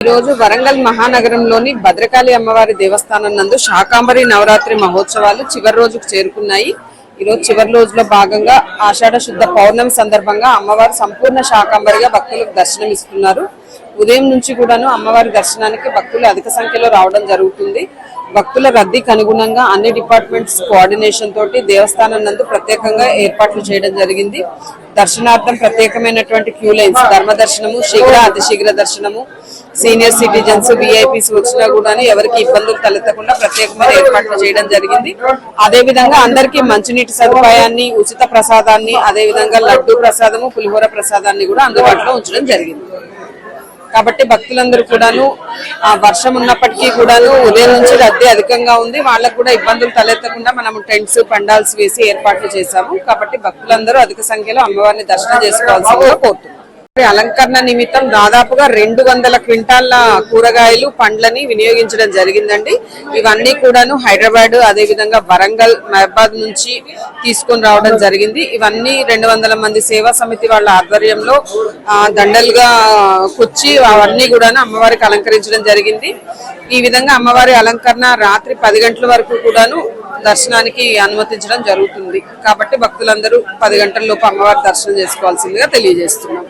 ఈరోజు వరంగల్ మహానగరంలోని భద్రకాళి అమ్మవారి దేవస్థానం నందు శాకాంబరి నవరాత్రి మహోత్సవాలు చివరి రోజుకు చేరుకున్నాయి. ఈరోజు చివరి రోజులో భాగంగా ఆషాఢ శుద్ధ పౌర్ణమి సందర్భంగా అమ్మవారు సంపూర్ణ శాకాంబరిగా భక్తులకు దర్శనమిస్తున్నారు. ఉదయం నుంచి కూడాను అమ్మవారి దర్శనానికి భక్తులు అధిక సంఖ్యలో రావడం జరుగుతుంది. భక్తుల రద్దీకి అనుగుణంగా అన్ని డిపార్ట్మెంట్స్ కోఆర్డినేషన్ తోటి దేవస్థానం నందు ప్రత్యేకంగా ఏర్పాట్లు చేయడం జరిగింది. దర్శనార్థం ప్రత్యేకమైనటువంటి క్యూ లైన్స్, ధర్మ దర్శనము, శీఘ్ర అతి శీఘ్ర దర్శనము, సీనియర్ సిటిజన్స్, విఐపీస్ వచ్చినా కూడా ఎవరికి ఇబ్బందులు తలెత్తకుండా ప్రత్యేకమైన ఏర్పాట్లు చేయడం జరిగింది. అదే విధంగా అందరికీ మంచినీటి సదుపాయాన్ని, ఉచిత ప్రసాదాన్ని, అదే విధంగా లడ్డు ప్రసాదము, పులిహోర ప్రసాదాన్ని కూడా అందుబాటులో ఉంచడం జరిగింది. కాబట్టి భక్తులందరూ కూడాను వర్షం ఉన్నప్పటికీ కూడాను ఉదయం నుంచి రద్దీ అధికంగా ఉంది. వాళ్ళకు కూడా ఇబ్బందులు తలెత్తకుండా మనం టెంట్స్, పండాల్స్ వేసి ఏర్పాట్లు చేశాము. కాబట్టి భక్తులందరూ అధిక సంఖ్యలో అమ్మవారిని దర్శనం చేసుకోవాల్సిందిగా కోరుతున్నాం. అలంకరణ నిమిత్తం దాదాపుగా 200 క్వింటాల కూరగాయలు, పండ్లని వినియోగించడం జరిగిందండి. ఇవన్నీ కూడాను హైదరాబాద్, అదే విధంగా వరంగల్, మహబాద్ నుంచి తీసుకొని రావడం జరిగింది. ఇవన్నీ 200 మంది సేవా సమితి వాళ్ళ ఆధ్వర్యంలో దండలుగా కుచ్చి అవన్నీ కూడాను అమ్మవారికి అలంకరించడం జరిగింది. ఈ విధంగా అమ్మవారి అలంకరణ రాత్రి 10 గంటల వరకు కూడాను దర్శనానికి అనుమతించడం జరుగుతుంది. కాబట్టి భక్తులందరూ 10 గంటల లోపు అమ్మవారి దర్శనం చేసుకోవాల్సిందిగా తెలియజేస్తున్నాం.